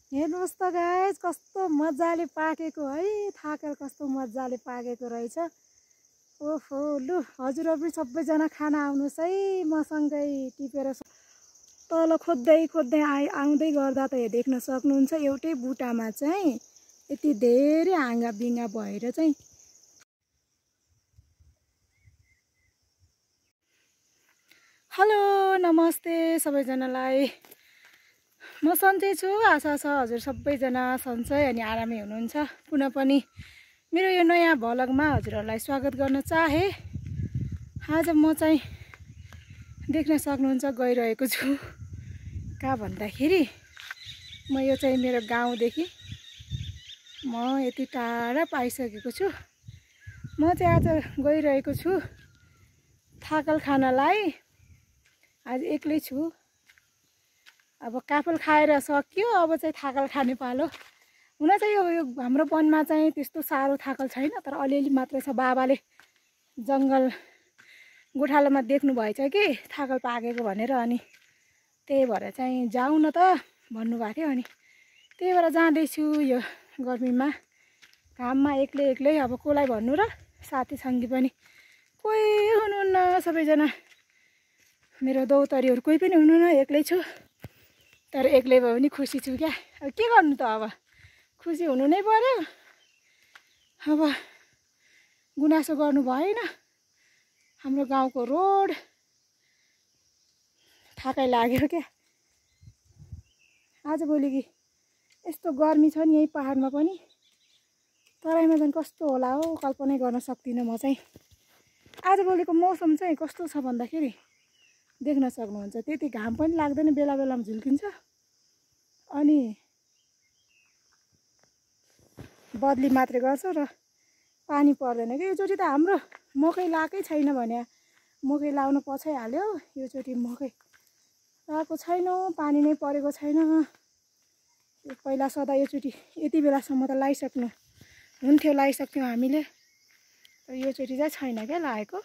हेर्नुहोस् त गाइस कस्तो मजाले पाकेको है। थाकल कस्तो मजाले पाकेको रहेछ। ओहो लु हजुरहरु पनि सबैजना खान आउनुहोस् है मसँगै टिपेर। तल खोज्दै खोज्दै आउँदै गर्दा त देख्न सक्नुहुन्छ एउटै बुटामा चाहिँ यति धेरै हाँगा बिङ्गा भएर चाहिँ। हेलो नमस्ते सबैजनालाई। म सन्चै छु, आशा छ हजुर सबैजना सन्चै अनि आरामै हुनुहुन्छ। पुनः पनि मेरो यो नयाँ भ्लगमा हजुरहरूलाई स्वागत गर्न चाहे। आज म चाहिँ देख्न सक्नुहुन्छ गइरहेको छु कहाँ भन्दाखेरि म यो चाहिँ मेरो गाउँदेखि म यति टाढा पाइसकेको छु। म चाहिँ आज गइरहेको छु थाकल खानलाई। आज एक्लै छु। अब काफल खाएर सकियो, अब चाहिँ थाकल खाने पालो। हुन चाहिँ यो हाम्रो वनमा चाहिँ त्यस्तो साह्रो थाकल छैन, तर अलिअलि मात्रै छ। बाबाले जङ्गल गोठालोमा देख्नु भएछ कि थाकल पाकेको भनेर, अनि त्यही भएर चाहिँ जाउँ न त भन्नुभएको थियो। अनि त्यही भएर जाँदैछु यो गर्मीमा घाममा एक्लै। अब कसलाई भन्नु र, साथी सङ्गी पनि कोही हुनुहुन्न। सबैजना मेरो दौतरीहरू कोही पनि हुनुहुन्न, एक्लै छु। तर एक्लै भए पनि खुसी छु क्या। अब के गर्नु त, अब खुसी हुनु नै पर्यो। अब गुनासो गर्नु भएन। हाम्रो गाउँको रोड थाकै लाग्यो क्या। आजभोलि कि यस्तो गर्मी छ नि यही पहाडमा पनि, तराईमा झन् कस्तो होला हो कल्पनै गर्न सक्दिनँ म चाहिँ। आजभोलिको मौसम चाहिँ कस्तो छ भन्दाखेरि देख्न सक्नुहुन्छ त्यति घाम पनि लाग्दैन, बेला बेलामा झुल्किन्छ, अनि बदली मात्रै गर्छ र पानी पर्दैन कि। योचोटि त हाम्रो मकै लाएकै छैन भने, मकै लाउन पछाइहाल्यो। योचोटि मकै लाएको छैन, पानी नै परेको छैन। पहिला सदा योचोटि यति बेलासम्म त लगाइसक्नु हुन्थ्यो, लगाइसक्थ्यौँ हामीले। तर योचोटि चाहिँ छैन क्या लागेको।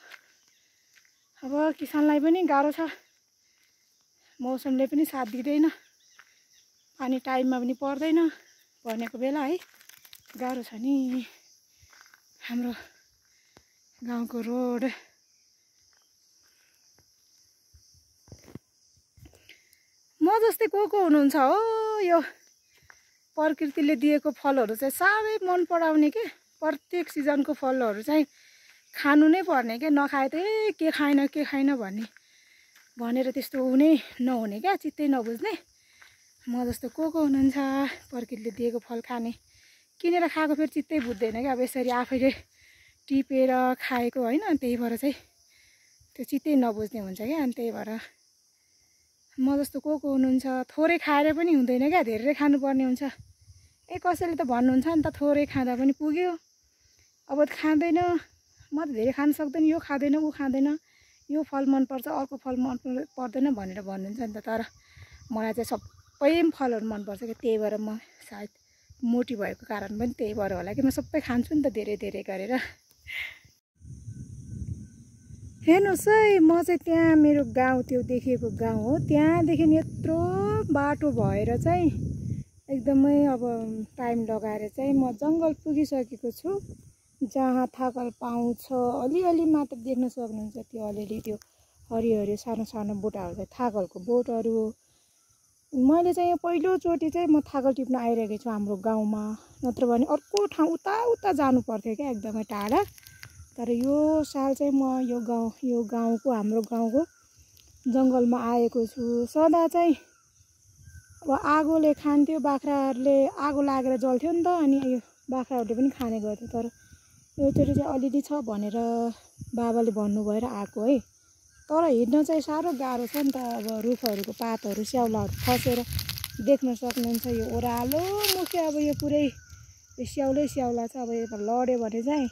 अब किसानलाई पनि गाह्रो छ, मौसमले पनि साथ दिँदैन, पानी टाइममा पनि पर्दैन भनेको बेला है। गाह्रो छ नि हाम्रो गाउँको रोड। म जस्तै को हुनुहुन्छ हो यो प्रकृतिले दिएको फलहरू चाहिँ साह्रै मन पराउने के। प्रत्येक सिजनको फलहरू चाहिँ खानु नै पर्ने क्या। नखाए त के खाइन भनेर त्यस्तो हुने नहुने क्या, चित्तै नबुझ्ने। म जस्तो को हुनुहुन्छ प्रकृतिले दिएको फल खाने। किनेर खाएको फेरि चित्तै बुझ्दैन क्या। अब यसरी आफैले टिपेर खाएको होइन, त्यही भएर चाहिँ त्यो चित्तै नबुझ्ने हुन्छ क्या। अनि त्यही भएर म जस्तो को हुनुहुन्छ थोरै खाएर पनि हुँदैन क्या, धेरै खानुपर्ने हुन्छ। कसैले त भन्नुहुन्छ नि त थोरै खाँदा पनि पुग्यो। अब खाँदैन, म त धेरै खान सक्दैन, यो खाँदैन ऊ खाँदैन, यो फल मनपर्छ अर्को फल मन पर्दैन भनेर भन्नुहुन्छ नि त। तर मलाई चाहिँ सबै फलहरू मनपर्छ क्या। त्यही भएर म सायद मोटी भएको कारण पनि त्यही भएर होला कि म सबै खान्छु नि त धेरै गरेर। हेर्नुहोस् है, म चाहिँ त्यहाँ मेरो गाउँ, त्यो देखिएको गाउँ हो, त्यहाँदेखि यत्रो बाटो भएर चाहिँ एकदमै अब टाइम लगाएर चाहिँ म जङ्गल पुगिसकेको छु, जहाँ थाकल पाउँछ। अलिअलि मात्र देख्न सक्नुहुन्छ त्यो अलिअलि त्यो हरियो सानो सानो बोटाहरू चाहिँ थाकलको बोटहरू हो। मैले चाहिँ यो पहिलोचोटि चाहिँ म थाकल टिप्न आइरहेको छु हाम्रो गाउँमा। नत्र भने अर्को ठाउँ उता जानु पर्थ्यो क्या, एकदमै टाढा। तर यो साल चाहिँ म यो गाउँको हाम्रो गाउँको जङ्गलमा आएको छु। सदा चाहिँ अब आगोले खान्थ्यो, बाख्राहरूले आगो लागेर जल्थ्यो नि त, अनि यो बाख्राहरूले पनि खाने गर्थ्यो। तर योचोटि चाहिँ अलिअलि छ भनेर बाबाले भन्नु भएर आएको है। तर हिँड्न चाहिँ साह्रो गाह्रो छ नि त। अब रुखहरूको पातहरू स्याउलाहरू खसेर देख्न सक्नुहुन्छ यो ओह्रालो मुख्य। अब यो पुरै स्याउला छ। अब यो लड्यो भने चाहिँ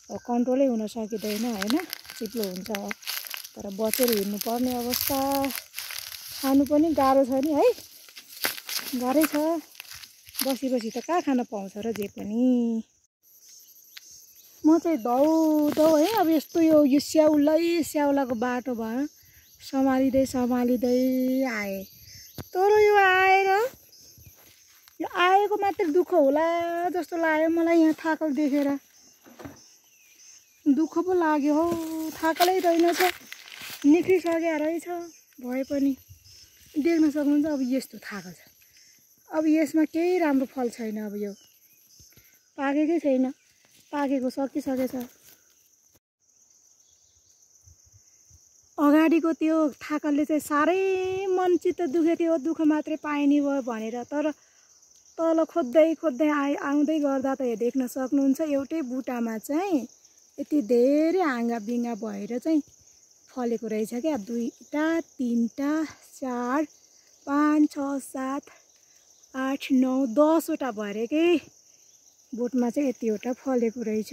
कन्ट्रोलै हुन सकिँदैन होइन, चिप्लो हुन्छ। तर बचेर हिँड्नुपर्ने अवस्था। खानु पनि गाह्रो छ नि है, गाह्रै छ। बसी त कहाँ खान पाउँछ र जे पनि। म चाहिँ धौ है, अब यस्तो यो स्याउलाको बाटो भयो सम्हालिँदै आएँ। तर यो आएर यो आएको मात्रै दुःख होला जस्तो लाग्यो मलाई यहाँ थाकल देखेर। दुःख पो लाग्यो हौ, थाकलै रहेनछ, निक्रिसकेको रहेछ। भए पनि देख्न सक्नुहुन्छ अब यस्तो थाकल छ। अब यसमा केही राम्रो फल छैन। अब यो पाकेकै छैन, पाकेको सकिसकेछ। अगाडिको त्यो थाकलले चाहिँ साह्रै मन चित्त दुखेको थियो, दुःख मात्रै पाइने भयो भनेर। तर तल खोज्दै खोज्दै आउँदै गर्दा त देख्न सक्नुहुन्छ एउटै बुटामा चाहिँ यति धेरै हाँगा बिङ्गा भएर चाहिँ फलेको रहेछ क्या। 2टा 3टा 4 5 6 7 8 9 10वटा भरेकै बोटमा चाहिँ यतिवटा फलेको रहेछ।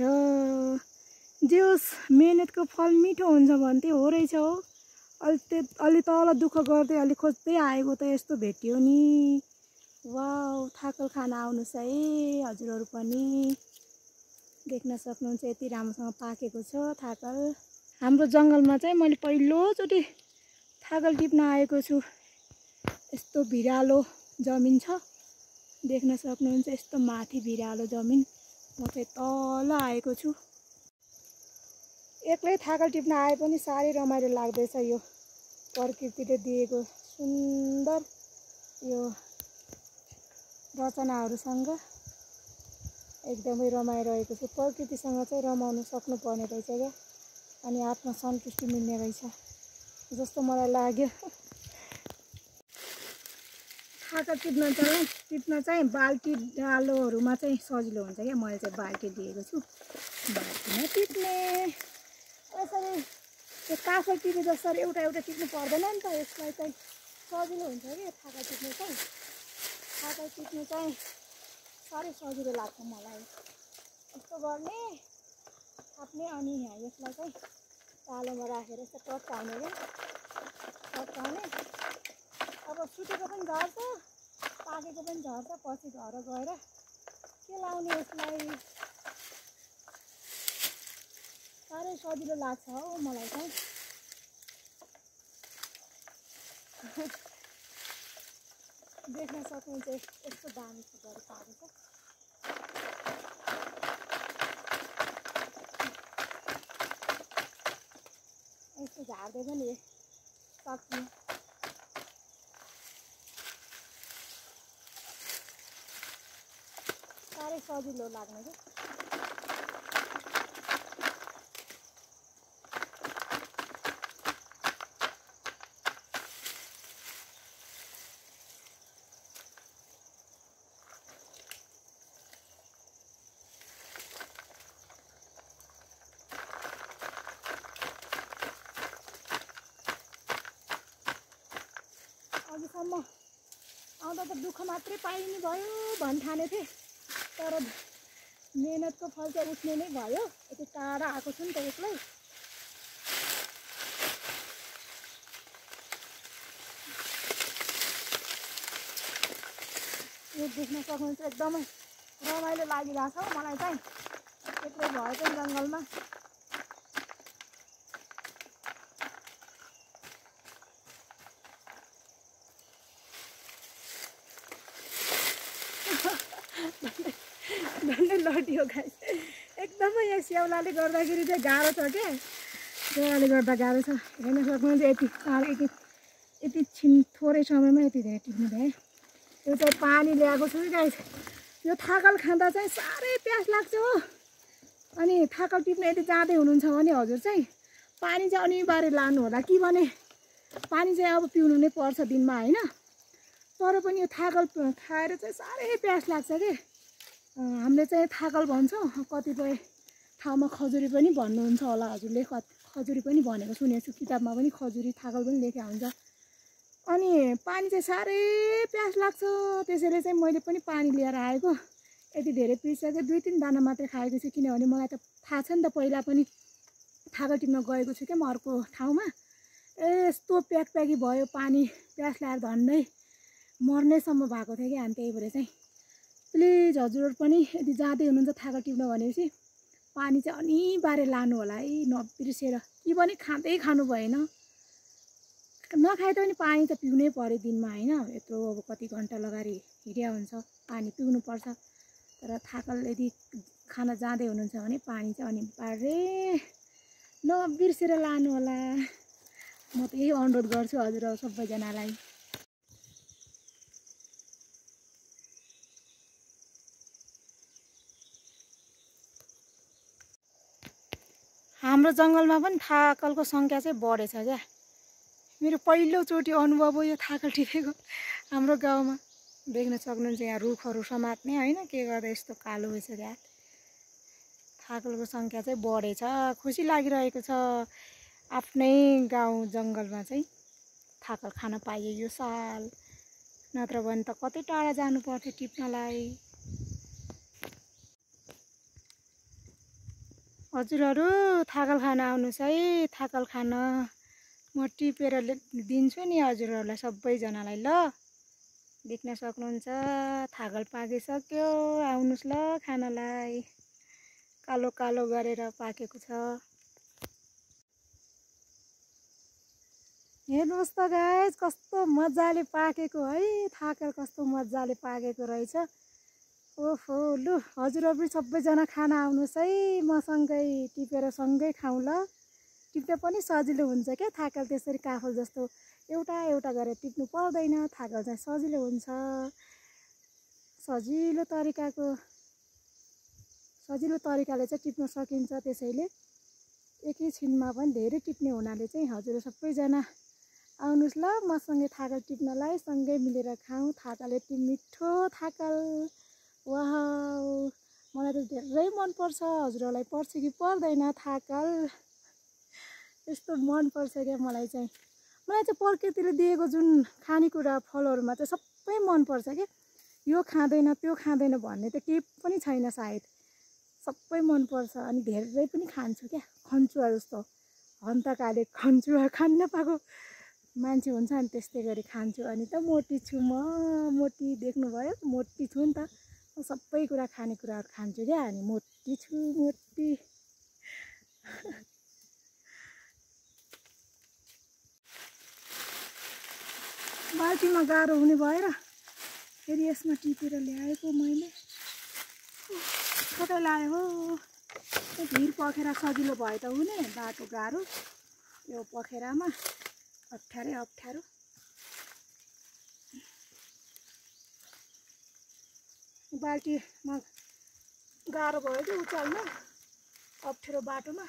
जे होस्, मेहनतको फल मिठो हुन्छ भन्थे हो रहेछ हो। अलि तल दुःख गर्दै अलि खोज्दै आएको त यस्तो भेट्यो नि। वाउ, थाकल खान आउनुहोस् है हजुरहरू पनि। देख्न सक्नुहुन्छ यति राम्रोसँग पाकेको छ थाकल। हाम्रो जङ्गलमा चाहिँ मैले पहिलोचोटि थाकल टिप्न आएको छु। यस्तो भिरालो जमिन छ, देख्न सक्नुहुन्छ यस्तो माथि भिरालो जमिन। म चाहिँ तल आएको छु। एक्लै थाकल टिप्न आए पनि साह्रै रमाइलो लाग्दैछ। यो प्रकृतिले दिएको सुन्दर यो रचनाहरूसँग एकदमै रमाइरहेको छु। प्रकृतिसँग चाहिँ रमाउन सक्नुपर्ने रहेछ क्या, अनि आत्मसन्तुष्टि मिल्ने रहेछ जस्तो मलाई लाग्यो। थाकल टिप्न चाहिँ बाल्टी डालोहरूमा चाहिँ सजिलो हुन्छ क्या। मैले चाहिँ बाल्टी लिएको छु, बाल्टीमा टिप्ने। यसरी त्यो काफल टिपे जसरी एउटा एउटा टिप्नु पर्दैन नि त। यसलाई चाहिँ सजिलो हुन्छ कि थाकल टिप्नु चाहिँ। थाकल टिप्नु चाहिँ साह्रै सजिलो लाग्छ मलाई। यस्तो गर्ने, थाप्ने, अनि यहाँ यसलाई चाहिँ तालोमा राखेर यस्तो टट्टाउने क्या, टट्टाउने। अब सुकेको पनि झर्छ, पाकेको पनि झर्छ। पछि घर गएर के लाउने यसलाई, साह्रै सजिलो लाग्छ हौ मलाई चाहिँ। देख्न सक्नुहुन्छ यस्तो दामी फुलहरू पारेको छ। यस्तो झार्दै पनि सक्छु। साह्रै सजिलो लाग्ने क्या। अघिसम्म आउँदा त दुःख मात्रै पाइने भयो भन्ठाने थिएँ, तर मेहनतको फल चाहिँ उठ्ने नै भयो। यति टाढा आएको छु नि त एक्लै। यो देख्न सक्नुहुन्छ एकदमै रमाइलो लागिरहेको छ मलाई चाहिँ एक्लै भए पनि जङ्गलमा। डल्लै लड्यो गाइस। एकदमै यहाँ स्याउलाले गर्दाखेरि चाहिँ गाह्रो छ क्या। स्याउलाले गर्दा गाह्रो छ। हेर्न सक्नुहुन्छ यति थोरै समयमा यति धेरै टिप्नु भयो। यो चाहिँ पानी ल्याएको छु गाइस। यो थाकल खाँदा चाहिँ साह्रै प्यास लाग्छ हो। अनि थाकल टिप्न यदि जाँदै हुनुहुन्छ भने हजुर चाहिँ पानी चाहिँ अनिवार्य लानु होला, कि भने पानी चाहिँ अब पिउनु नै पर्छ दिनमा होइन। तर पनि यो थाकल खाएर चाहिँ साह्रै प्यास लाग्छ कि। हामीले चाहिँ थाकल भन्छौँ, कतिपय ठाउँमा खजुरी पनि भन्नुहुन्छ होला हजुरले। खजुरी पनि भनेको सुनेको छु, किताबमा पनि खजुरी थाकल पनि लेखेको हुन्छ। अनि पानी चाहिँ साह्रै प्यास लाग्छ, त्यसैले चाहिँ मैले पनि पानी लिएर आएको। यति धेरै पिइसक्यो, 2-3 दाना मात्रै खाएको छु, किनभने मलाई त थाहा छ नि त, पहिला पनि थाकल टिप्न गएको छु क्या म अर्को ठाउँमा। यस्तो प्याकप्याकी भयो, पानी प्यास लागेर झन्डै मर्नेसम्म भएको थियो क्या। अनि त्यही भएर चाहिँ प्लिज हजुरहरू पनि यदि जाँदै हुनुहुन्छ थाकल टिप्न भनेपछि पानी चाहिँ अनिवार्य लानु होला है, नबिर्सेर। कि पनि खाँदै खानु भएन, नखाए पनि पानी त पिउनै पर्यो दिनमा होइन। यत्रो अब कति घन्टा लगाएर हिँड्या हुन्छ। पानी पिउनुपर्छ। तर थाकल यदि खान जाँदै हुनुहुन्छ भने पानी चाहिँ अनिवार्य नबिर्सेर लानु होला। म त यही अनुरोध गर्छु हजुरहरू सबैजनालाई। हाम्रो जङ्गलमा पनि थाकलको सङ्ख्या चाहिँ बढेछ क्या। मेरो पहिलोचोटि अनुभव हो यो थाकल टिपेको हाम्रो गाउँमा। देख्न सक्नुहुन्छ यहाँ रुखहरू समात्ने होइन, के गर्दा यस्तो कालो भइसक्यो। थाकलको सङ्ख्या चाहिँ बढेछ, खुसी लागिरहेको छ। आफ्नै गाउँ जङ्गलमा चाहिँ थाकल खान पाइयो यो साल, नत्र भने त कतै टाढा जानु पर्थ्यो टिप्नलाई। हजुरहरू थाकल खान आउनुहोस् है, थाकल खान म टिपेर दिन्छु नि हजुरहरूलाई सबैजनालाई। ल देख्न सक्नुहुन्छ थाकल पाकिसक्यो, आउनुहोस् ल खानलाई। कालो कालो गरेर पाकेको छ। हेर्नुहोस् त गाइस कस्तो मजाले पाकेको है, थाकल कस्तो मजाले पाकेको रहेछ। ओहो लु हजुरहरू पनि सबैजना खान आउनुहोस् है मसँगै, टिपेर सँगै खाउँ ल। टिप्न पनि सजिलो हुन्छ क्या थाकल, त्यसरी काफल जस्तो एउटा एउटा गरेर टिप्नु पर्दैन। थाकल चाहिँ सजिलो हुन्छ, सजिलो तरिकाले चाहिँ टिप्न सकिन्छ। त्यसैले एकैछिनमा पनि धेरै टिप्ने हुनाले चाहिँ हजुर सबैजना आउनुहोस् ल मसँगै थाकल टिप्नलाई, सँगै मिलेर खाउँ। थाकल यति मिठो थाकल, वाउ मलाई त धेरै मनपर्छ। हजुरहरूलाई पर्छ कि पर्दैन थाकल? यस्तो मनपर्छ क्या मलाई चाहिँ। प्रकृतिले दिएको जुन खानेकुरा फलहरूमा चाहिँ सबै मनपर्छ क्या। यो खाँदैन त्यो खाँदैन भन्ने त केही पनि छैन सायद, सबै मनपर्छ। अनि धेरै पनि खान्छु क्या, खन्चुवा जस्तो। हन्तकाले खन्चुवा खान नपाएको मान्छे हुन्छ अनि त्यस्तै गरी खान्छु। अनि त मोटी छु म, मोटी देख्नुभयो, मोटी छु नि त। म सबै कुरा खानेकुराहरू खान्छु क्या, अनि मोटी छु मोटी। बाल्टीमा गाह्रो हुने भएर फेरि यसमा टिपेर ल्याएको मैले। कतै लायो हो, भिर पखेरा सजिलो भए त हुने, बाटो गाह्रो। यो पखेरामा अप्ठ्यारो। बाल्टीमा गाह्रो भयो कि उचाल्न, अप्ठ्यारो बाटोमा,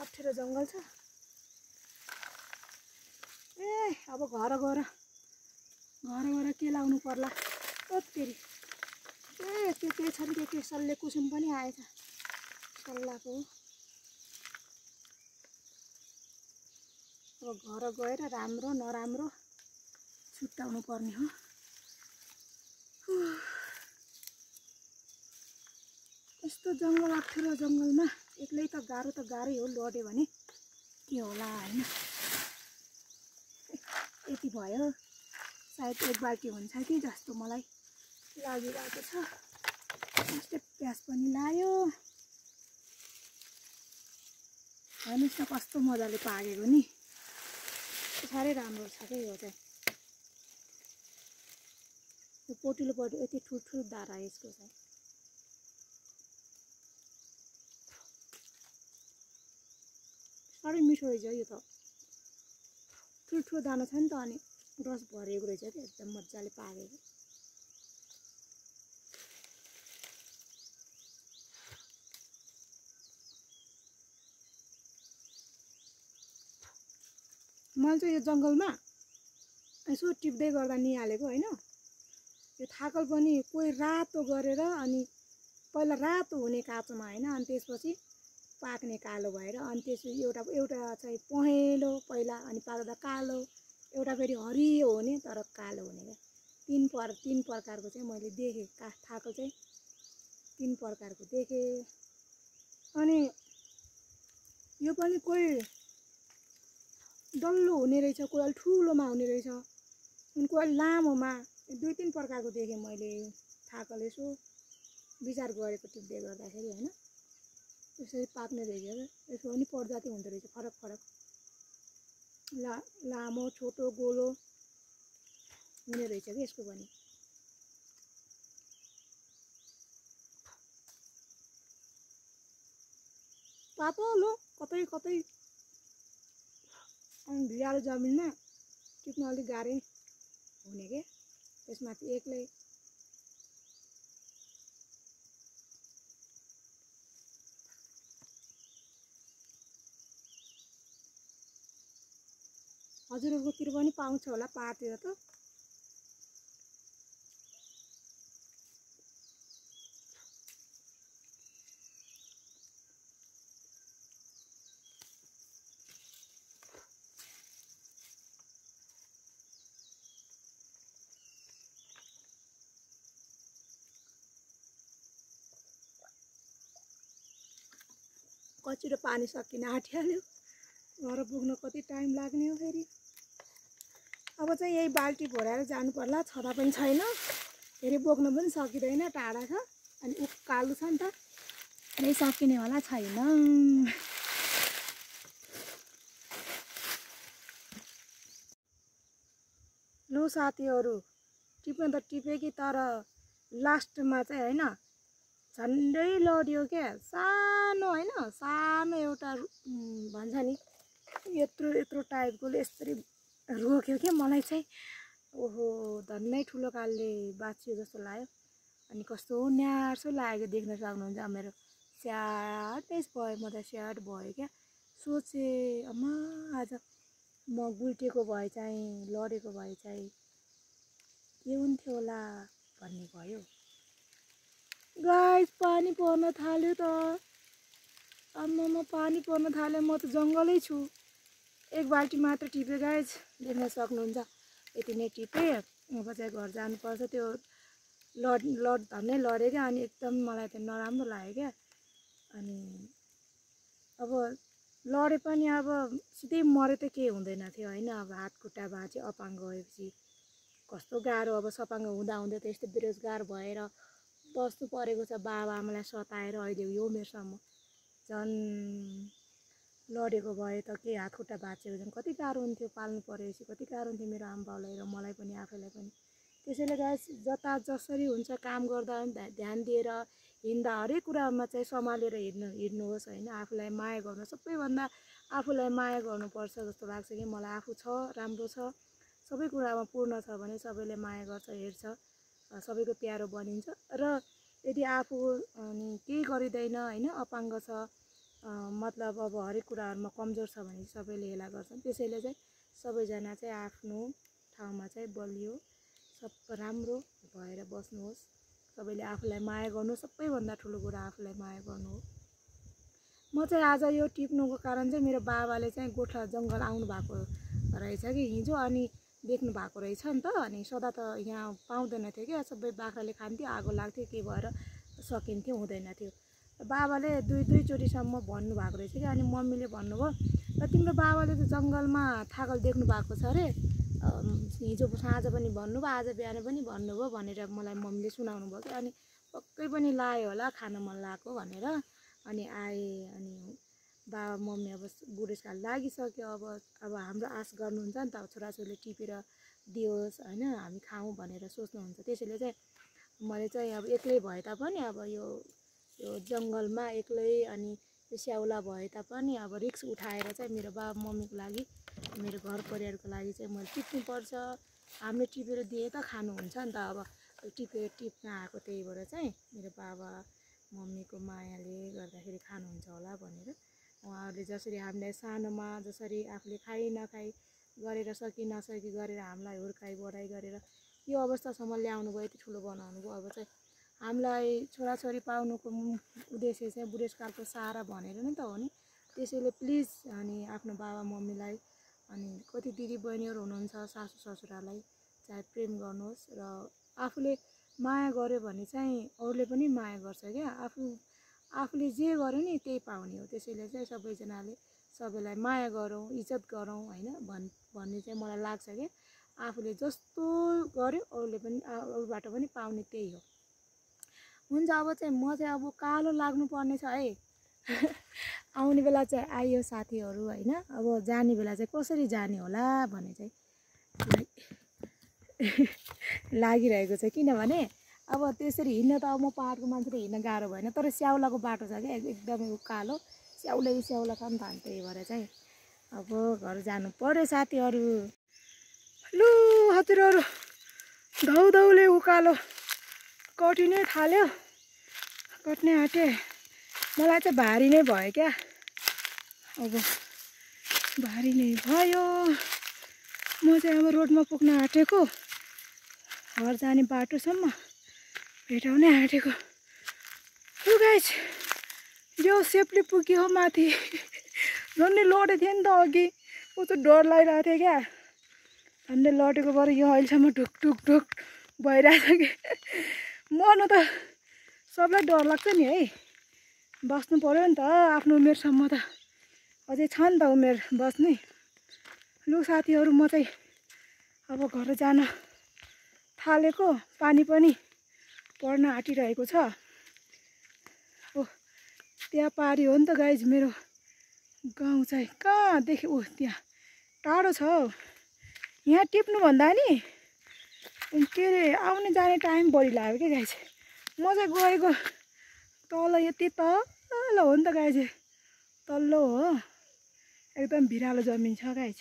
अप्ठ्यारो जङ्गल छ। ए अब घर गएर के लाउनु पर्ला। ओत्तेरी ए के छ नि, के सल्ले कुसुम पनि आएछ सल्लाको। अब घर गएर राम्रो नराम्रो छुट्याउनु पर्ने हो। यस्तो जङ्गल, अप्ठ्यारो जङ्गलमा एक्लै त गाह्रै हो, लड्यो भने के होला होइन। यति भयो, सायद एक बाल्टी हुन्छ कि जस्तो मलाई लागिरहेको छ। यस्तै प्याज पनि लायो। हेर्नुहोस् न कस्तो मजाले पाकेको नि, साह्रै राम्रो छ क्या यो चाहिँ। यो पोटिलो यति ठुल्ठुलो दाना यसको चाहिँ। साह्रै मिठो रहेछ यो त, ठुल्ठुलो दाना छ नि त, अनि रस भरेको रहेछ क्या, एकदम मजाले पाकेको। मैले चाहिँ यो जङ्गलमा यसो टिप्दै गर्दा निहालेको होइन। यो थाकल पनि कोही रातो गरेर, अनि पहिला रातो हुने काँचोमा होइन, अनि त्यसपछि पाक्ने कालो भएर, अनि त्यसपछि एउटा चाहिँ पहेँलो पहिला, अनि पाक्दा कालो, एउटा फेरि हरियो हुने तर कालो हुने क्या। तीन प्रकारको चाहिँ मैले देखेँ। थाकल चाहिँ 3 प्रकारको देखेँ। अनि यो पनि कोही डल्लो हुने रहेछ, कोही अलि ठुलोमा हुने रहेछ, अनि कोही अलि लामोमा। 2-3 प्रकारको देखेँ मैले थाकल। यसो विचार गरेको टिप्दै गर्दाखेरि होइन, यसरी पाक्ने रहेछ। यसो पनि प्रजाति हुँदो रहेछ फरक फरक, लामो छोटो गोलो हुने रहेछ कि यसको पनि। पातलो कतै कतै अनि भिरालो जमिनमा टिप्न अलिक गाह्रै हुने के त्यसमाथि एक्लै हजुरहरुकोतिर पनि पाउँछ होला पाहाडतिर त कचिरो पानी सकिन आँटिहाल्यो घर पुग्न कति टाइम लाग्ने हो फेरि अब चाहिँ यही बाल्टी भराएर जानु पर्ला छता पनि छैन फेरि बोक्न पनि सकिँदैन टाढा छ अनि उकालो छ नि त यही सकिने होला छैन लु साथीहरु टिप्न त टिपे कि तर लास्टमा चाहिँ हैन झन्डै लड्यो क्या सानो हैन सानो एउटा भन्छ नि यत्रो यत्रो टाइपकोले यसरी रोक्यो के मलाई चाहिँ ओहो धन्नै ठुलो कालले बाँचियो जस्तो लाग्यो अनि कस्तो न्यार्सो लागेको देख्न सक्नुहुन्छ मेरो स्याडै भयो म त स्याड भयो क्या सोचे अम्मा आज म गुल्टेको भए चाहिँ लडेको भए चाहिँ के हुन्थ्यो होला भन्ने भयो गाइस पानी पर्न थाल्यो त आम्मामा पानी पर्न थाल्यो म त जङ्गलै छु एक बाल्टी मात्र टिपे गाइस देख्न सक्नुहुन्छ यति नै टिपे अब चाहिँ घर जानुपर्छ त्यो लड धन्नै लड्यो क्या अनि एकदम मलाई त नराम्रो लाग्यो क्या अनि अब लडे पनि अब सिधै मरे त के हुँदैन थियो हैन अब हात खुट्टा भाँच्यो अपाङ्ग भएपछि कस्तो गाह्रो अब सपाङ्ग हुँदा हुँदै त यस्तो बेरोजगार भएर बस्नु परेको छ बाबा आमालाई सताएर अहिले यो उमेरसम्म झन् लडेको भए त के हात खुट्टा भाँचेको झन् कति गाह्रो हुन्थ्यो पाल्नु परेपछि कति गाह्रो हुन्थ्यो मेरो आमाबाउलाई र मलाई पनि आफैलाई पनि त्यसैले गाइस जता जसरी हुन्छ काम गर्दा ध्यान दिएर हिँड्दा हरेक कुरामा चाहिँ सम्हालेर हिँड्नुहोस् हैन आफूलाई माया गर्नु सबैभन्दा आफूलाई माया गर्नुपर्छ जस्तो लाग्छ कि मलाई आफू छ राम्रो छ सबै कुरामा पूर्ण छ भने सबैले माया गर्छ हेर्छ सबैको प्यारो बनिन्छ र यदि आफू अनि केही गरिदैन हैन अपाङ्ग छ मतलब अब हरेक कुराहरुमा कमजोर छ भने सबैले हेला गर्छन् त्यसैले चाहिँ सबैजना चाहिँ आफ्नो ठाउँमा चाहिँ बलियो सब राम्रो भएर बस्नुहोस् सबैले आफूलाई माया गर्नु सबैभन्दा ठुलो कुरा आफूलाई माया गर्नु हो म चाहिँ आज यो टिप्नुको कारण चाहिँ मेरो बाबाले चाहिँ गोठा जङ्गल आउनु भएको रहेछ कि हिजो अनि देख्नु भएको रहेछ नि त अनि सदा त यहाँ पाउँदैन थियो क्या सबै बाख्राले खान्थ्यो आगो लाग्थ्यो के भएर सकिन्थ्यो हुँदैन थियो बाबाले दुई चोटिसम्म भन्नु भएको रहेछ कि अनि मम्मीले भन्नुभयो र तिम्रो बाबाले त जङ्गलमा थागल देख्नु भएको छ अरे हिजो साँझ पनि भन्नुभयो आज बिहान पनि भन्नुभयो भनेर मलाई मम्मीले सुनाउनु भयो कि अनि पक्कै पनि लायो होला खान मन लागेको भनेर अनि आए अनि बाबा मम्मी अब बुढेसकाल लागिसक्यो अब हाम्रो आश गर्नुहुन्छ नि त छोराछोरीले टिपेर दियोस् हैन हामी खाऊँ भनेर सोच्नुहुन्छ त्यसैले चाहिँ मैले चाहिँ अब एक्लै भए तापनि अब यो जङ्गलमा एक्लै अनि यो स्याउला भए तापनि अब रिस्क उठाएर चाहिँ मेरो बाबा मम्मीको लागि मेरो घर परिवारको लागि चाहिँ मैले टिप्नुपर्छ हामीले टिपेर दिए त खानुहुन्छ नि त अब टिप्न आएको त्यही भएर चाहिँ मेरो बाबा मम्मीको मायाले गर्दाखेरि खानुहुन्छ होला भनेर उहाँहरूले जसरी हामीलाई सानोमा जसरी आफूले खाइ नखाइ गरेर सकी नसकी गरेर हामीलाई हुर्काइ बढाइ गरेर यो अवस्थासम्म ल्याउनु भयो यति ठुलो बनाउनु भयो अब चाहिँ हामीलाई छोराछोरी पाउनुको उद्देश्य चाहिँ बुढेसकालको सहारा भनेर नै त हो नि त्यसैले प्लिज अनि आफ्नो बाबा मम्मीलाई अनि कति दिदी बहिनीहरू हुनुहुन्छ सासू ससुरालाई चाहे प्रेम गर्नुहोस् र आफूले माया गर्यो भने चाहिँ अरूले पनि माया गर्छ क्या आफूले जे गर्यो नि त्यही पाउने हो त्यसैले चाहिँ सबैजनाले सबैलाई माया गरौँ इज्जत गरौँ हैन भन्ने चाहिँ मलाई लाग्छ कि आफूले जस्तो गर्यो अरूले पनि अरूबाट पनि पाउने त्यही हो हुन्छ अब चाहिँ म चाहिँ अब कालो लाग्नु पर्ने छ है आउने बेला चाहिँ आइयो साथीहरू हैन अब जाने बेला चाहिँ कसरी जाने होला भन्ने चाहिँ लागिरहेको छ किनभने अब त्यसरी हिँड्न त अब म पहाडको मान्छे त हिँड्न गाह्रो भएन तर स्याउलाको बाटो छ क्या एकदमै उकालो स्याउला काम थाल्यो त्यही भएर चाहिँ अब घर जानु पर्यो साथीहरू। लु हजुरहरू धौधौले उकालो कटिनै थाल्यो, कट्नै आँटे। मलाई चाहिँ भारी नै भयो क्या, अब भारी नै भयो। म चाहिँ अब रोडमा पुग्न आँटेको, घर जाने बाटोसम्म भेटाउनै आँटेको। लु गाइस यो सेफली पुग्यो माथि। झन्डै लडेको थियो नि त अघि, कस्तो डर लागिरहेको थियो क्या। झन्डै लडेको भएर यो अहिलेसम्म ढुक भइरहेको छ कि। मर्नु त सबलाई डर लाग्छ नि है, बस्नु पऱ्यो नि त आफ्नो उमेरसम्म त, अझै छ नि त उमेर बस्ने। लु साथीहरू म चाहिँ अब घर जान थालेको, पानी पनि पर्न आँटिरहेको छ। ओ त्यहाँ पारी हो नि त गाइज मेरो गाउँ चाहिँ, कहाँदेखि ऊ त्यहाँ टाढो छ हौ। यहाँ टिप्नुभन्दा नि के अरे आउने जाने टाइम बढी लाग्यो क्या गाइज। म चाहिँ गएको तल यति तल हो नि त गाइज, तल्लो हो, एकदम भिरालो जमिन छ गाइज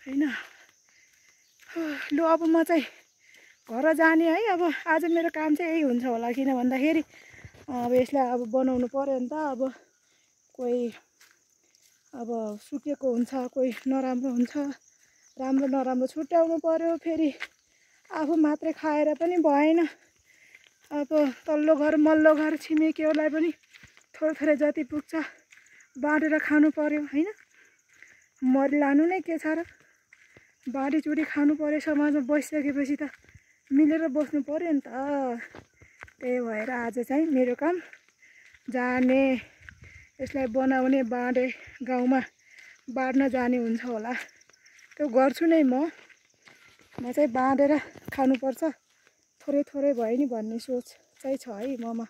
होइन। लु अब म चाहिँ घर जाने है। अब आज मेरो काम चाहिँ यही हुन्छ होला, किन भन्दाखेरि अब यसलाई अब बनाउनु पर्यो नि त। अब कोही अब सुकेको हुन्छ, कोही नराम्रो हुन्छ, राम्रो नराम्रो छुट्याउनु पर्यो। फेरि आफू मात्रै खाएर पनि भएन, अब तल्लो घर मल्लो घर छिमेकीहरूलाई पनि थोरै जति पुग्छ बाँडेर खानु पर्यो होइन। मरिलानु नै के छ र, बाँडीचुडी खानु पर्यो। समाजमा बसिसकेपछि त मिलेर बस्नु पर्यो नि त। त्यही भएर आज चाहिँ मेरो काम जाने, यसलाई बनाउने, बाँडे गाउँमा बाँड्न जाने हुन्छ होला, त्यो गर्छु नै म चाहिँ बाँडेर खानुपर्छ थोरै भयो नि भन्ने सोच चाहिँ छ है ममा।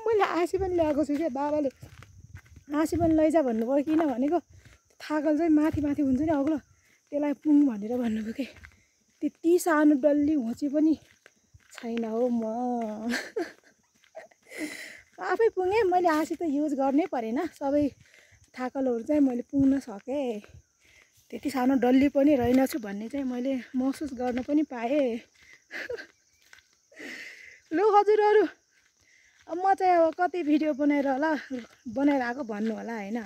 मैले आँसी पनि ल्याएको छु क्या, बाबाले आँसी पनि लैजा भन्नुभयो, किन भनेको थाकल चाहिँ माथि हुन्छ नि अग्लो, त्यसलाई पुङ भनेर भन्नुभयो कि। त्यति सानो डल्ली होची पनि छैन हौ म। आफै पुगेँ, मैले आँसी त युज गर्नै परेन, सबै थाकलहरू चाहिँ मैले पुग्न सकेँ। त्यति सानो डल्ली पनि रहेनछु भन्ने चाहिँ मैले महसुस गर्न पनि पाएँ। लु हजुरहरू अब म चाहिँ अब कति भिडियो बनाइरहेको भन्नु होला होइन।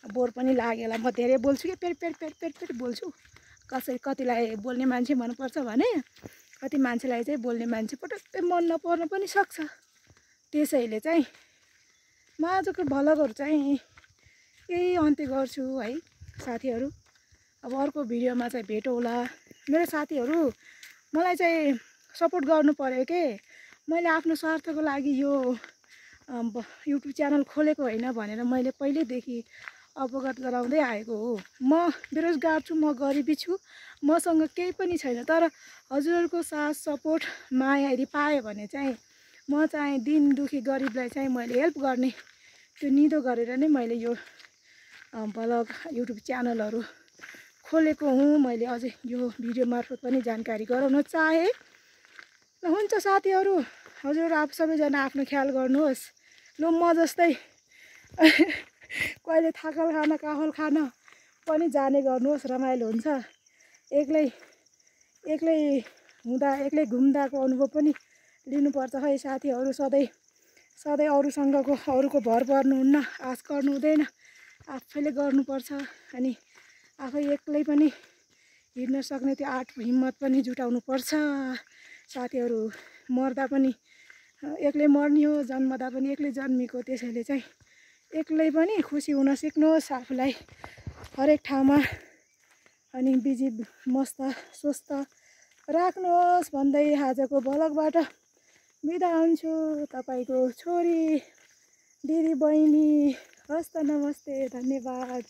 बोर पनि लाग्यो होला, म धेरै बोल्छु कि पेट बोल्छु। कतिलाई बोल्ने मान्छे मनपर्छ भने कति मान्छेलाई चाहिँ बोल्ने मान्छे पटक्कै मन नपर्न पनि सक्छ। त्यसैले चाहिँ म आजको भ्लगहरू चाहिँ यही अन्त्य गर्छु है साथीहरू। अब अर्को भिडियोमा चाहिँ भेटौँ होला। मेरो साथीहरू मलाई चाहिँ सपोर्ट गर्नु पर्यो के। मैले आफ्नो स्वार्थको लागि यो युट्युब च्यानल खोलेको होइन भनेर मैले पहिल्यैदेखि अवगत गराउँदै आएको हो। म बेरोजगार छु, म गरिबी छु, मसँग केही पनि छैन, तर हजुरहरूको साथ सपोर्ट माया यदि पाएँ भने चाहिँ म चाहिँ दिन दुखी गरिबलाई चाहिँ मैले हेल्प गर्ने त्यो निधो गरेर नै मैले यो ब्लग युट्युब च्यानलहरू खोलेको हुँ। मैले अझै यो भिडियो मार्फत पनि जानकारी गराउन चाहेँ। हुन्छ साथीहरू, हजुर आप सबैजना आफ्नो ख्याल गर्नुहोस्। लु म जस्तै कहिले थाकल खान काफल खान पनि जाने गर्नुहोस्, रमाइलो हुन्छ। एक्लै हुँदा एक्लै घुम्दाको अनुभव पनि लिनुपर्छ है साथीहरू। सधैँ अरूको भर पर्नुहुन्न, आश गर्नु हुँदैन, आफैले गर्नुपर्छ। अनि आफै एक्लै पनि हिँड्न सक्ने त्यो आँट हिम्मत पनि जुटाउनु पर्छ साथीहरू। मर्दा पनि एक्लै मर्ने हो, जन्मदा पनि एक्लै जन्मेको। त्यसैले चाहिँ एक्लै पनि खुसी हुन सिक्नुहोस् आफूलाई हरेक ठाउँमा, अनि बिजी मस्त स्वस्थ राख्नुहोस् भन्दै आजको भ्लगबाट बिदा हुन्छु। तपाईँको छोरी, दिदी, बहिनी। हस्त नमस्ते, धन्यवाद।